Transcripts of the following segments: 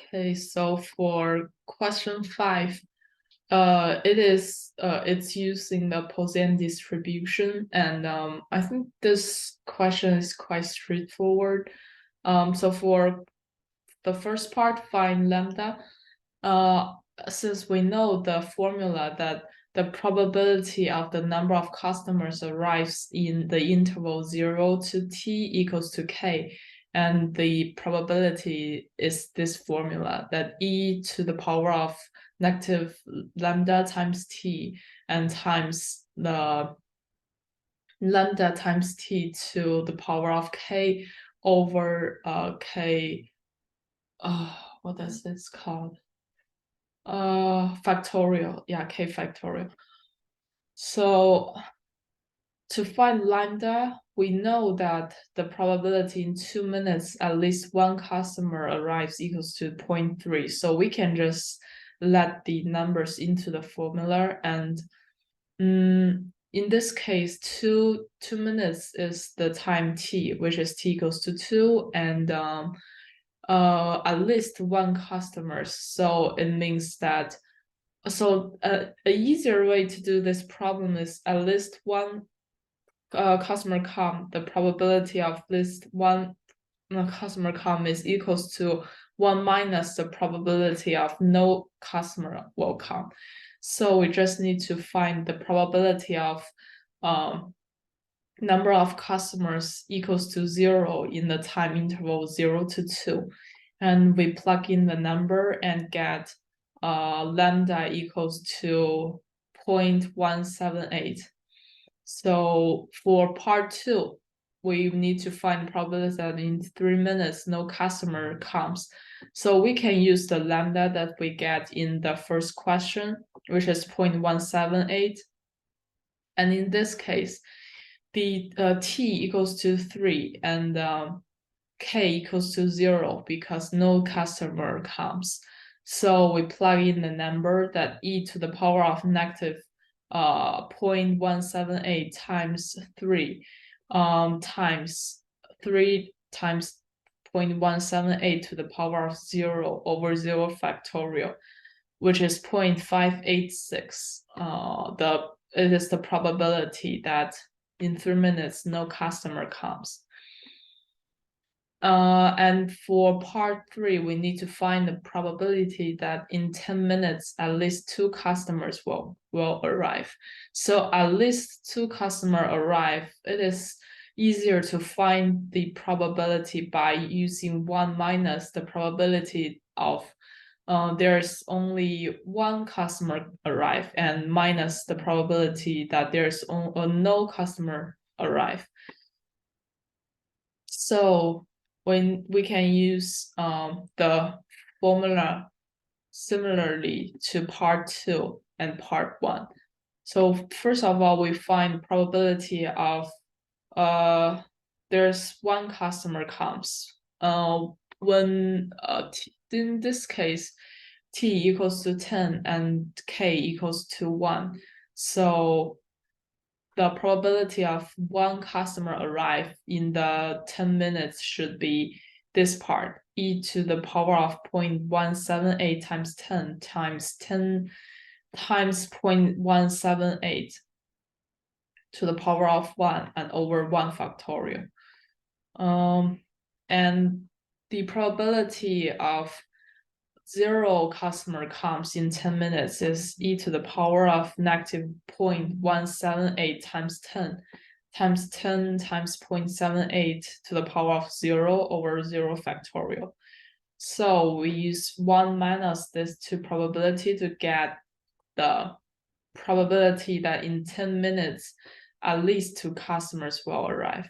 Okay, so for question 5, it's using the Poisson distribution, and I think this question is quite straightforward. So for the first part, find lambda. Uh, since we know the formula that the probability of the number of customers arrives in the interval 0 to t equals to k, and the probability is this formula that e to the power of negative lambda times t and times the lambda times t to the power of k over k. What is this called? Factorial. Yeah, k factorial. So to find lambda, we know that the probability in 2 minutes at least one customer arrives equals to 0.3. So we can just let the numbers into the formula, and in this case, two minutes is the time t, which is t equals to 2, and at least one customer. So it means that a easier way to do this problem is at least one customer come. The probability of at least one customer come is equals to 1 minus the probability of no customer will come. So we just need to find the probability of number of customers equals to 0 in the time interval 0 to 2. And we plug in the number and get lambda equals to 0.178. So for part 2, we need to find probability that in 3 minutes no customer comes. So we can use the lambda that we get in the first question, which is 0.178. And in this case, the t equals to 3 and k equals to 0 because no customer comes. So we plug in the number that e to the power of negative 0.178 times 3 times 3 times 0.178 to the power of 0 over 0 factorial, which is 0.586. It is the probability that in 3 minutes no customer comes. And for part 3, we need to find the probability that in 10 minutes at least 2 customers will arrive. So at least 2 customers arrive. It is easier to find the probability by using 1 minus the probability of there's only one customer arrive and minus the probability that there's no customer arrive. So when we can use the formula similarly to part 2 and part 1. So first of all, we find probability of there's one customer comes. When in this case, t equals to 10 and k equals to 1. So the probability of one customer arrive in the 10 minutes should be this part, e to the power of 0.178 times 10 times 10 times 0.178 to the power of 1 and over 1 factorial. And the probability of 0 customer comes in 10 minutes is e to the power of negative 0.178 times 10 times 10 times 0.78 to the power of 0 over 0 factorial. So we use 1 minus this 2 probability to get the probability that in 10 minutes at least 2 customers will arrive.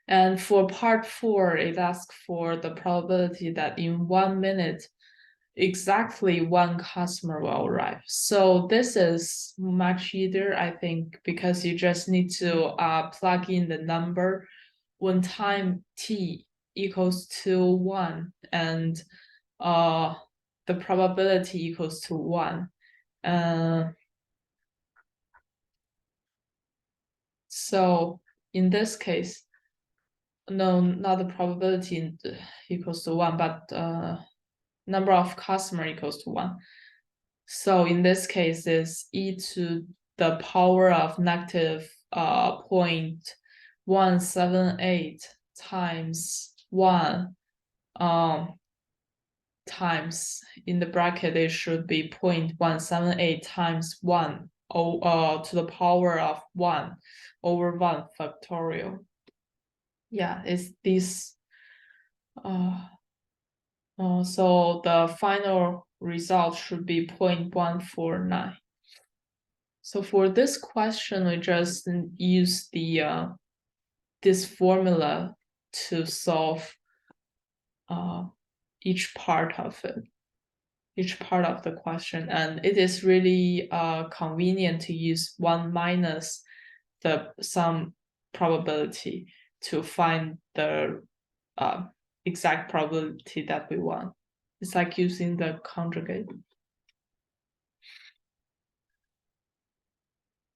And for part 4, it asks for the probability that in 1 minute, exactly one customer will arrive. So this is much easier, I think, because you just need to plug in the number when time t equals to 1 and the probability equals to 1. So in this case, no, not the probability equals to 1, but number of customer equals to 1. So in this case, is e to the power of negative 0.178 times 1 times, in the bracket it should be 0.178 times 1 to the power of 1 over 1 factorial. Yeah, it's this. So the final result should be 0.149. So for this question, we just use the this formula to solve each part of it, each part of the question, and it is really convenient to use 1 minus some probability to find the exact probability that we want. It's like using the conjugate.